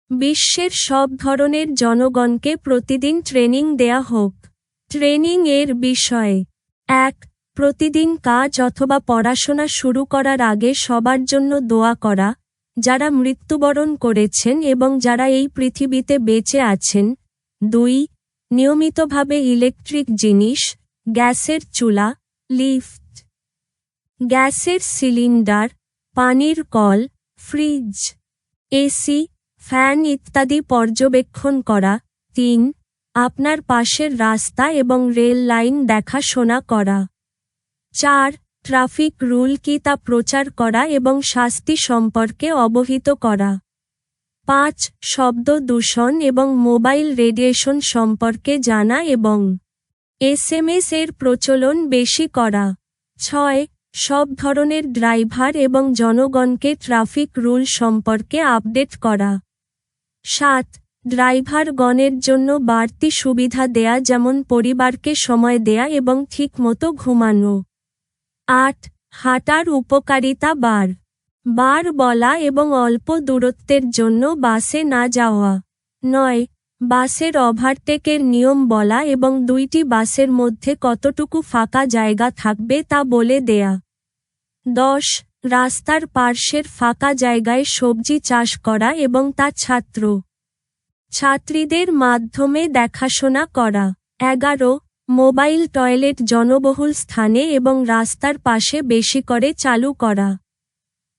বিশ্বের সব ধরনের জনগণকে প্রতিদিন ট্রেনিং দেয়া হোক। ট্রেনিং এর বিষয়: ১. প্রতিদিন কাজ অথবা পড়াশোনা শুরু করার আগে সবার জন্য দোয়া করা, যারা মৃত্যুবরণ করেছেন এবং যারা এই পৃথিবীতে বেঁচে আছেন। ২. নিয়মিতভাবে ইলেকট্রিক জিনিস, গ্যাসের চুলা, লিফট, গ্যাসের সিলিন্ডার, পানির কল, ফ্রিজ, এসি, ফ্যান ইত্যাদি পর্যবেক্ষণ করা। ৩. আপনার পাশের রাস্তা এবং রেল লাইন দেখাশোনা করা। ৪. ট্রাফিক রুল কি তা প্রচার করা এবং শাস্তি সম্পর্কে অবহিত করা। ৫. শব্দ দূষণ এবং মোবাইল রেডিয়েশন সম্পর্কে জানা এবং এসএমএস এর প্রচলন বেশি করা। ৬. সব ধরনের ড্রাইভার এবং জনগণকে ট্রাফিক রুল সম্পর্কে আপডেট করা। ৭. ড্রাইভারগণের জন্য বাড়তি সুবিধা দেয়া, যেমন পরিবারকে সময় দেয়া এবং ঠিকমতো ঘুমানো। ৮. হাঁটার উপকারিতা বার বলা এবং অল্প দূরত্বের জন্য বাসে না যাওয়া। ৯. বাসের ওভারটেকের নিয়ম বলা এবং দুইটি বাসের মধ্যে কতটুকু ফাঁকা জায়গা থাকবে তা বলে দেয়া। ১০. রাস্তার পার্শ্বের ফাঁকা জায়গায় সবজি চাষ করা এবং তা ছাত্রীদের মাধ্যমে দেখাশোনা করা। ১১. মোবাইল টয়লেট জনবহুল স্থানে এবং রাস্তার পাশে বেশি করে চালু করা।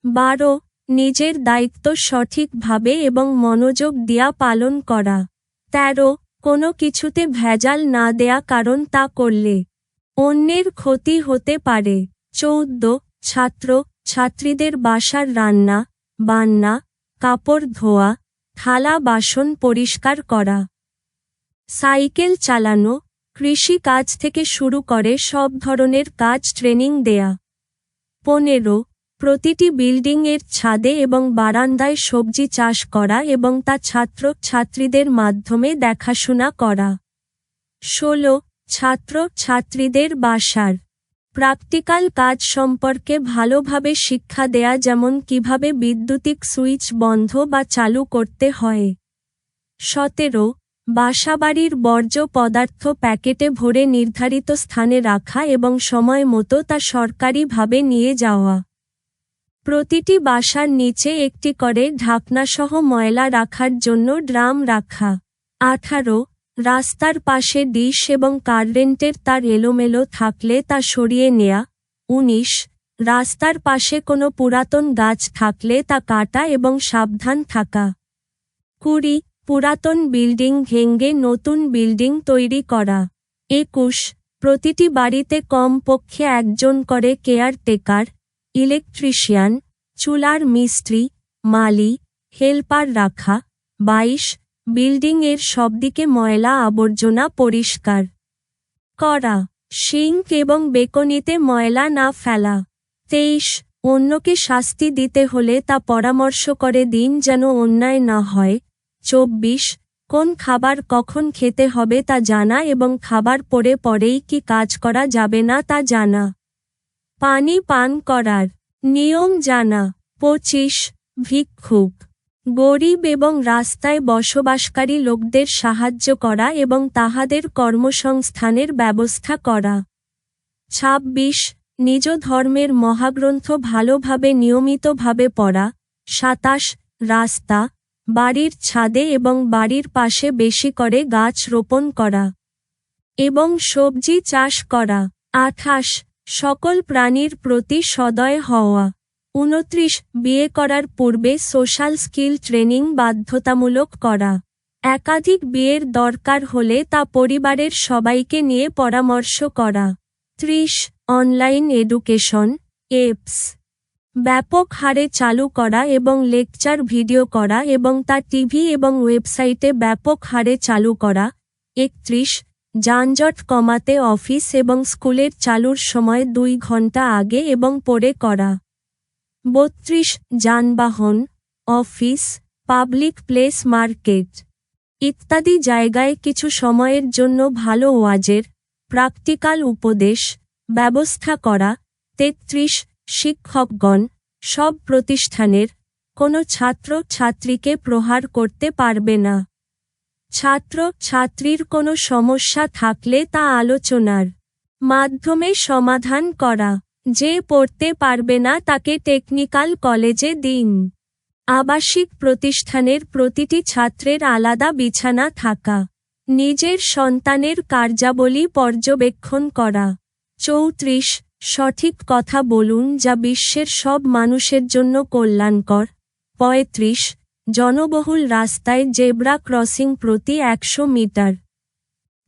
১২. নিজের দায়িত্ব সঠিকভাবে এবং মনোযোগ দিয়া পালন করা। ১৩. কোনো কিছুতে ভেজাল না দেয়া, কারণ তা করলে অন্যের ক্ষতি হতে পারে। ১৪. ছাত্রীদের বাসার রান্না, বান্না, কাপড় ধোয়া, থালা বাসন পরিষ্কার করা, সাইকেল চালানো, কৃষি কাজ থেকে শুরু করে সব ধরনের কাজ ট্রেনিং দেয়া। ১৫. প্রতিটি বিল্ডিং এর ছাদে এবং বারান্দায় সবজি চাষ করা এবং তা ছাত্রীদের মাধ্যমে দেখাশোনা করা। ১৬. ছাত্রীদের বাসার প্র্যাকটিক্যাল কাজ সম্পর্কে ভালোভাবে শিক্ষা দেয়া, যেমন কিভাবে বৈদ্যুতিক সুইচ বন্ধ বা চালু করতে হয়। ১৭. বাসাবাড়ির বর্জ্য পদার্থ প্যাকেটে ভরে নির্ধারিত স্থানে রাখা এবং সময় মতো তা সরকারিভাবে নিয়ে যাওয়া। প্রতিটি বাসার নিচে একটি করে ঢাকনাসহ ময়লা রাখার জন্য ড্রাম রাখা। ১৮. রাস্তার পাশে ডিশ এবং কারেন্টের তার এলোমেলো থাকলে তা সরিয়ে নেয়া। ১৯. রাস্তার পাশে কোনো পুরাতন গাছ থাকলে তা কাটা এবং সাবধান থাকা। ২০. পুরাতন বিল্ডিং ভেঙে নতুন বিল্ডিং তৈরি করা। ২১. প্রতিটি বাড়িতে কমপক্ষে একজন করে কেয়ারটেকার, ইলেকট্রিশিয়ান, চুলার মিস্ত্রি, মালি, হেল্পার রাখা। ২২. বিল্ডিং এর সবদিকে ময়লা আবর্জনা পরিষ্কার করা। সিঙ্ক এবং বেকনিতে ময়লা না ফেলা। ২৩. অন্যকে শাস্তি দিতে হলে তা পরামর্শ করে দিন যেন অন্যায় না হয়। ২৪. কোন খাবার কখন খেতে হবে তা জানা এবং খাবার পরেই কি কাজ করা যাবে না তা জানা। পানি পান করার নিয়ম জানা। ২৫. ভিক্ষুক, গরিব এবং রাস্তায় বসবাসকারী লোকদের সাহায্য করা এবং তাহাদের কর্মসংস্থানের ব্যবস্থা করা। ২৬. নিজ ধর্মের মহাগ্রন্থ ভালোভাবে নিয়মিতভাবে পড়া। ২৭. রাস্তা, বাড়ির ছাদে এবং বাড়ির পাশে বেশি করে গাছ রোপণ করা এবং সবজি চাষ করা। ২৮. সকল প্রাণীর প্রতি সদয় হওয়া। ২৯. বিয়ে করার পূর্বে সোশ্যাল স্কিল ট্রেনিং বাধ্যতামূলক করা। একাধিক বিয়ের দরকার হলে তা পরিবারের সবাইকে নিয়ে পরামর্শ করা। ৩০. অনলাইন এডুকেশন অ্যাপস ব্যাপক হারে চালু করা এবং লেকচার ভিডিও করা এবং তা টিভি এবং ওয়েবসাইটে ব্যাপক হারে চালু করা। ৩১. যানজট কমাতে অফিস এবং স্কুলের চালুর সময় ২ ঘন্টা আগে এবং পরে করা। ৩২. যানবাহন, অফিস, পাবলিক প্লেস, মার্কেট ইত্যাদি জায়গায় কিছু সময়ের জন্য ভালো ওয়াজের প্র্যাকটিক্যাল উপদেশ ব্যবস্থা করা। ৩৩. শিক্ষকগণ সব প্রতিষ্ঠানের কোনো ছাত্র ছাত্রীকে প্রহার করতে পারবে না। ছাত্র ছাত্রীর কোনো সমস্যা থাকলে তা আলোচনার মাধ্যমে সমাধান করা। যে পড়তে পারবে না তাকে টেকনিক্যাল কলেজে দিন। আবাসিক প্রতিষ্ঠানের প্রতিটি ছাত্রের আলাদা বিছানা থাকা। নিজের সন্তানের কার্যাবলী পর্যবেক্ষণ করা। 34 সঠিক কথা বলুন যা বিশ্বের সব মানুষের জন্য কল্যাণকর। 35 জনবহুল রাস্তায় জেব্রা ক্রসিং প্রতি 100 মিটার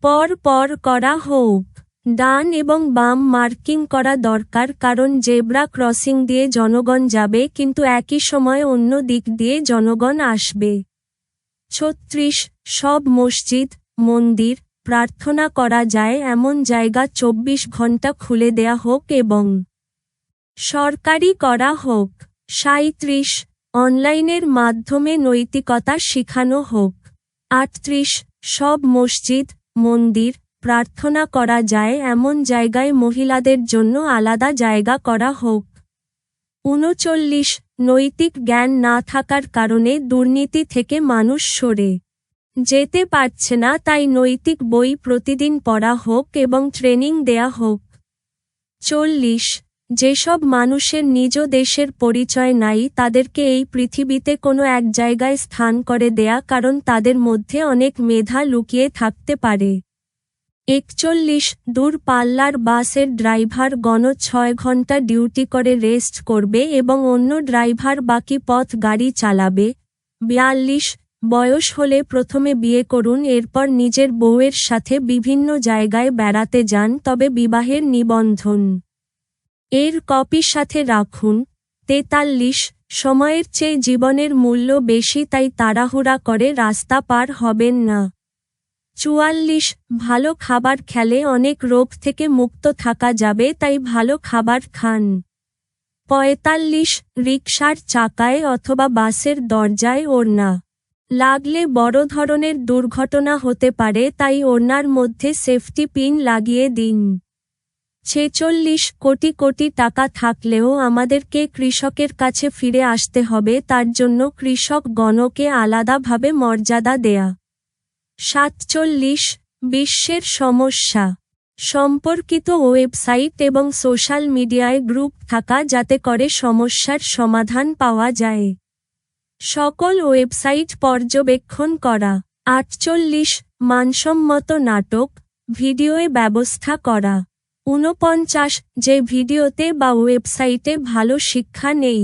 পর পর করা হোক। ডান এবং বাম মার্কিং করা দরকার কারণ জেব্রা ক্রসিং দিয়ে জনগণ যাবে কিন্তু একই সময়ে অন্য দিক দিয়ে জনগণ আসবে। 36 সব মসজিদ মন্দির প্রার্থনা করা যায় এমন জায়গা 24 ঘন্টা খুলে দেয়া হোক এবং সরকারি করা হোক। 37 অনলাইনের মাধ্যমে নৈতিকতা শেখানো হোক। 38 সব মসজিদ মন্দির প্রার্থনা করা যায় এমন জায়গায় মহিলাদের জন্য আলাদা জায়গা করা হোক। 39 নৈতিক জ্ঞান না থাকার কারণে দুর্নীতি থেকে মানুষ সরে যেতে পারছে না তাই নৈতিক বই প্রতিদিন পড়া হোক এবং ট্রেনিং দেয়া হোক। 40 যেসব মানুষের নিজ দেশের পরিচয় নাই তাদেরকে এই পৃথিবীতে কোনো এক জায়গায় স্থান করে দেয়া কারণ তাদের মধ্যে অনেক মেধা লুকিয়ে থাকতে পারে। 41 দূর পাল্লার বাসের ড্রাইভার গণ 6 ঘন্টা ডিউটি করে রেস্ট করবে এবং অন্য ড্রাইভার বাকি পথ গাড়ি চালাবে। 42 বয়স হলে প্রথমে বিয়ে করুন এরপর নিজের বউয়ের সাথে বিভিন্ন জায়গায় বেড়াতে যান তবে বিবাহের নিবন্ধন এর কপি সাথে রাখুন। 43 সময়ের চেয়ে জীবনের মূল্য বেশি তাই তাড়াহুড়া করে রাস্তা পার হবেন না। 44 ভালো খাবার খেলে অনেক রোগ থেকে মুক্ত থাকা যাবে তাই ভালো খাবার খান। 45 রিকশার চাকায় অথবা বাসের দরজায় ওড়না লাগলে বড় ধরনের দুর্ঘটনা হতে পারে তাই ওড়নার মধ্যে সেফটি পিন লাগিয়ে দিন। 46 কোটি কোটি টাকা থাকলেও আমাদেরকে কৃষকের কাছে ফিরে আসতে হবে তার জন্য কৃষক গণকে আলাদাভাবে মর্যাদা দেয়া। 47 বিশ্বের সমস্যা সম্পর্কিত ওয়েবসাইট এবং সোশ্যাল মিডিয়ায় গ্রুপ থাকা যাতে করে সমস্যার সমাধান পাওয়া যায়। সকল ওয়েবসাইট পর্যবেক্ষণ করা। 48 মানসম্মত নাটক ভিডিওয়ে ব্যবস্থা করা। 49 যে ভিডিওতে বা ওয়েবসাইটে ভালো শিক্ষা নেই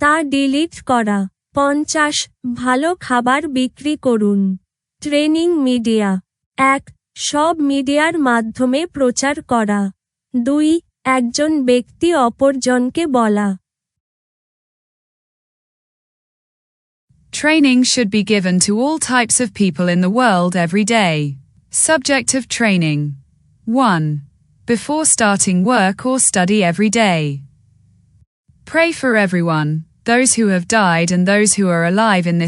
তা ডিলিট করা। 50 ভালো খাবার বিক্রি করুন। Training media. 1 সব মিডিয়ার মাধ্যমে প্রচার করা। 2 একজন ব্যক্তি অপরজনকে বলা। Training should be given to all types of people in the world every day. Subject of training. 1. Before starting work or study every day. Pray for everyone, those who have died and those who are alive in this